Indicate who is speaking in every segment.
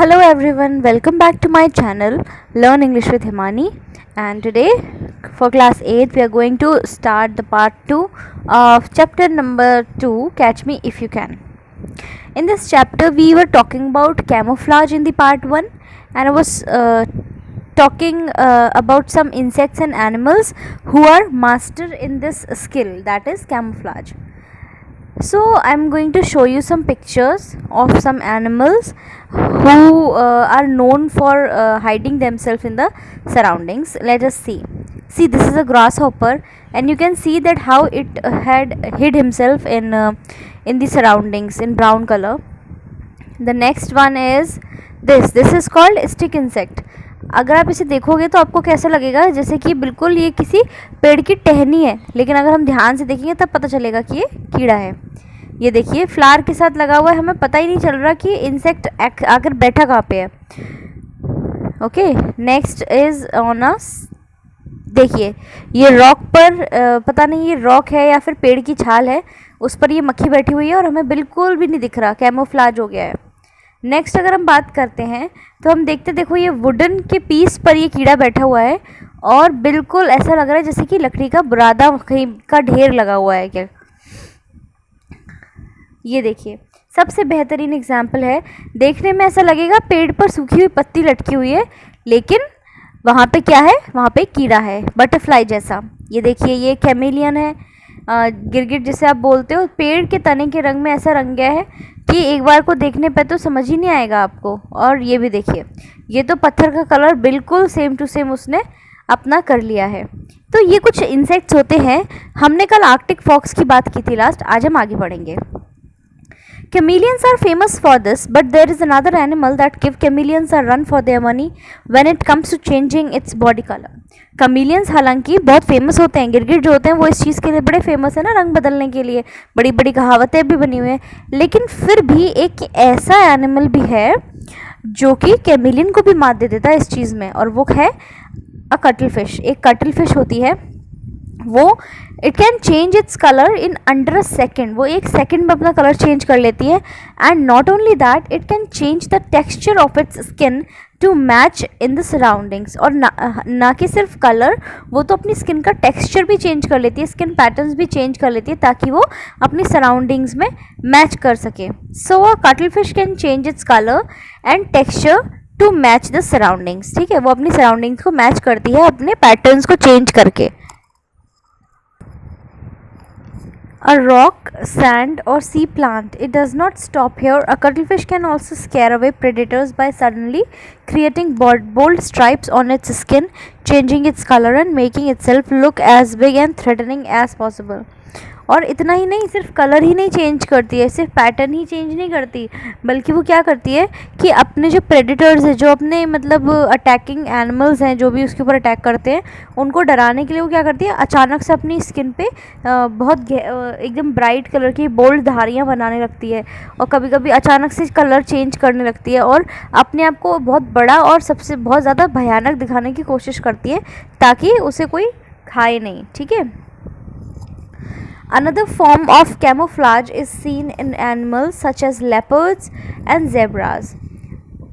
Speaker 1: Hello everyone, welcome back to my channel Learn English with Himani, and today for class 8 we are going to start the part 2 of chapter number 2, Catch Me If You Can. In this chapter we were talking about camouflage in the part 1, and I was talking about some insects and animals who are master in this skill, that is camouflage. So I'm going to show you some pictures of some animals who are known for hiding themselves in the surroundings. Let us see. See, this is a grasshopper, and you can see that how it had hid himself in the surroundings in brown color. The next one is this is called stick insect. अगर आप इसे देखोगे तो आपको कैसा लगेगा, जैसे कि बिल्कुल ये किसी पेड़ की टहनी है, लेकिन अगर हम ध्यान से देखेंगे तब पता चलेगा कि ये कीड़ा है. ये देखिए फ्लावर के साथ लगा हुआ है, हमें पता ही नहीं चल रहा कि इंसेक्ट आकर बैठा कहाँ पे है. Okay, next is on us. देखिए ये रॉक पर पता नहीं ये रॉक है या फिर पेड़ की छाल है, उस पर ये मक्खी बैठी हुई है और हमें बिल्कुल भी नहीं दिख रहा, कैमोफ्लेज हो गया है. नेक्स्ट अगर हम बात करते हैं तो हम देखते, देखो ये वुडन के पीस पर ये कीड़ा बैठा हुआ है और बिल्कुल ऐसा लग रहा है जैसे कि लकड़ी का बुरादा कहीं का ढेर लगा हुआ है क्या. ये देखिए सबसे बेहतरीन एग्जाम्पल है. देखने में ऐसा लगेगा पेड़ पर सूखी हुई पत्ती लटकी हुई है, लेकिन वहाँ पे क्या है, वहाँ पे कीड़ा है, बटरफ्लाई जैसा. ये देखिए ये कैमेलियन है, गिरगिट जिसे आप बोलते हो. पेड़ के तने के रंग में ऐसा रंग गया है कि एक बार को देखने पे तो समझ ही नहीं आएगा आपको. और ये भी देखिए, ये तो पत्थर का कलर बिल्कुल सेम टू सेम उसने अपना कर लिया है. तो ये कुछ इंसेक्ट्स होते हैं. हमने कल आर्कटिक फॉक्स की बात की थी लास्ट, आज हम आगे बढ़ेंगे. Chameleons are famous for this, but there is another animal that give chameleons a run for their money when it comes to changing its body color. Chameleons हालांकि बहुत फेमस होते हैं, गिरगिट जो होते हैं वो इस चीज़ के लिए बड़े फेमस है ना, रंग बदलने के लिए बड़ी बड़ी कहावतें भी बनी हुई हैं. लेकिन फिर भी एक ऐसा एनिमल भी है जो कि कैमिलियन को भी मात दे देता है इस चीज़ में, और वो है अ कटल फिश. एक कटल फिश होती है, वो it can change its colour in under a second. वो एक सेकेंड में अपना कलर चेंज कर लेती है. And not only that, it can change the texture of its skin to match in the surroundings. और ना कि सिर्फ कलर, वो तो अपनी स्किन का टेक्सचर भी चेंज कर लेती है, स्किन पैटर्न्स भी चेंज कर लेती है ताकि वो अपनी सराउंडिंग्स में मैच कर सके. So a cuttlefish can change its colour and texture to match the surroundings. ठीक है, वो अपनी सराउंडिंग्स को मैच करती है अपने पैटर्न्स को चेंज करके. A rock, sand or sea plant. It does not stop here. A cuttlefish can also scare away predators by suddenly creating bold stripes on its skin, changing its color and making itself look as big and threatening as possible. और इतना ही नहीं, सिर्फ colour ही नहीं change करती है, सिर्फ pattern ही change नहीं करती, बल्कि वो क्या करती है कि अपने जो प्रेडेटर्स हैं, जो अपने मतलब अटैकिंग एनिमल्स हैं जो भी उसके ऊपर अटैक करते हैं, उनको डराने के लिए वो क्या करती है, अचानक से अपनी स्किन पे बहुत एकदम ब्राइट कलर की बोल्ड धारियाँ बनाने लगती है, और कभी कभी अचानक से कलर चेंज करने लगती है और अपने आप को बहुत बड़ा और सबसे बहुत ज़्यादा भयानक दिखाने की कोशिश करती है ताकि उसे कोई खाए नहीं. ठीक है. Another form of camouflage is seen in animals such as leopards and zebras.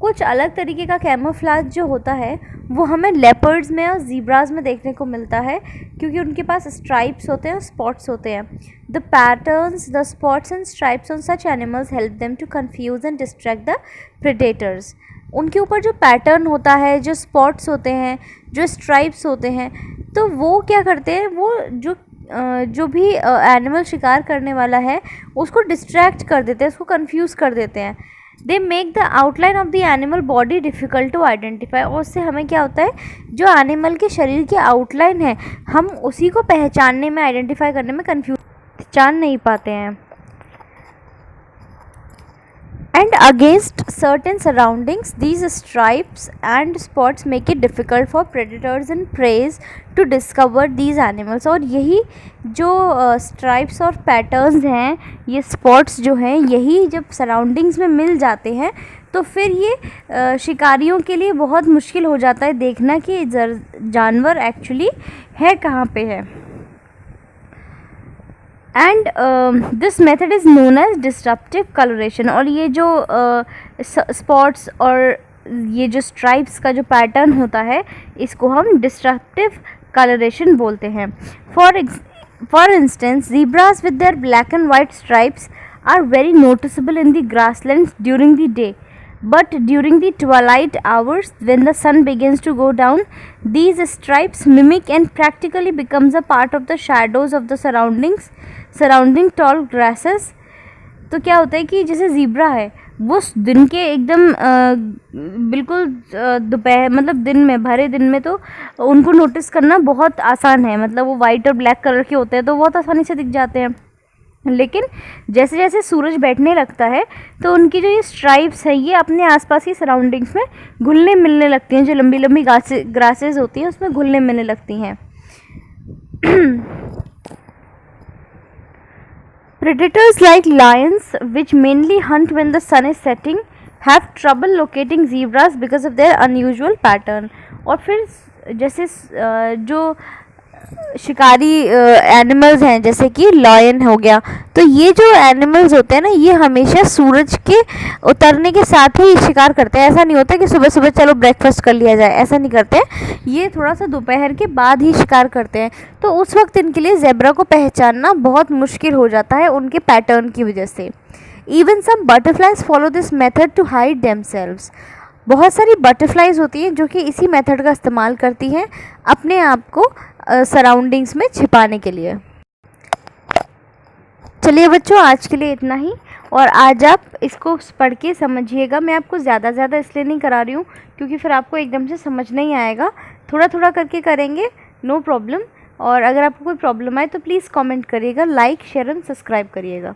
Speaker 1: कुछ अलग तरीके का कैमोफ्लेज जो होता है वो हमें लेपर्ड्स में और जीब्राज में देखने को मिलता है, क्योंकि उनके पास स्ट्राइप्स होते हैं और स्पॉट्स होते हैं. The patterns, the spots and stripes on such animals help them to confuse and distract the predators. उनके ऊपर जो पैटर्न होता है, जो स्पॉट्स होते हैं, जो स्ट्राइप्स होते हैं, तो वो क्या करते हैं, वो जो भी एनिमल शिकार करने वाला है उसको डिस्ट्रैक्ट कर देते हैं, उसको कंफ्यूज कर देते हैं. They make the outline of the animal body difficult to identify. और उससे हमें क्या होता है, जो एनिमल के शरीर की आउटलाइन है हम उसी को पहचानने में, आइडेंटिफाई करने में पहचान नहीं पाते हैं. And against certain surroundings, these stripes and spots make it difficult for predators and preys to discover these animals. और यही जो stripes और patterns हैं, ये spots जो हैं, यही जब surroundings में मिल जाते हैं तो फिर ये शिकारियों के लिए बहुत मुश्किल हो जाता है देखना कि जानवर एक्चुअली है कहाँ पे है. And this method is known as disruptive colouration. और ये जो स्पॉट्स और ये जो स्ट्राइप्स का जो पैटर्न होता है इसको हम डिस्ट्रप्टिव कलरेशन बोलते हैं। For instance zebras with their black and white stripes are very noticeable in the grasslands during the day, but during the twilight hours when the sun begins to go down, these stripes mimic and practically becomes a part of the shadows of the surrounding tall grasses। तो क्या होता है कि जैसे zebra है वो दिन के एकदम बिल्कुल दोपहर मतलब दिन में भरे दिन में तो उनको नोटिस करना बहुत आसान है, मतलब वो वाइट और ब्लैक कलर के होते हैं तो बहुत आसानी से दिख जाते हैं। लेकिन जैसे जैसे सूरज बैठने लगता है तो उनकी जो ये स्ट्राइप्स हैं ये अपने आसपास की सराउंडिंग्स में घुलने मिलने लगती हैं, जो लंबी लंबी ग्रासेस होती हैं उसमें घुलने मिलने लगती हैं। Predators like lions, which mainly hunt when the sun is setting, have trouble locating zebras because of their unusual pattern। और फिर जैसे जो शिकारी एनिमल्स हैं जैसे कि लायन हो गया, तो ये जो एनिमल्स होते हैं ना ये हमेशा सूरज के उतरने के साथ ही शिकार करते हैं। ऐसा नहीं होता कि सुबह सुबह चलो ब्रेकफास्ट कर लिया जाए, ऐसा नहीं करते हैं। ये थोड़ा सा दोपहर के बाद ही शिकार करते हैं, तो उस वक्त इनके लिए ज़ेब्रा को पहचानना बहुत मुश्किल हो जाता है उनके पैटर्न की वजह से। Even some butterflies follow this method to hide themselves. बहुत सारी बटरफ्लाइज होती हैं जो कि इसी मेथड का इस्तेमाल करती हैं अपने आप को सराउंडिंग्स में छिपाने के लिए। चलिए बच्चों आज के लिए इतना ही, और आज आप इसको पढ़ के समझिएगा। मैं आपको ज़्यादा इसलिए नहीं करा रही हूँ क्योंकि फिर आपको एकदम से समझ नहीं आएगा, थोड़ा थोड़ा करके करेंगे, नो प्रॉब्लम। और अगर आपको कोई प्रॉब्लम आए तो प्लीज़ कमेंट करिएगा, लाइक शेयर एंड सब्सक्राइब करिएगा।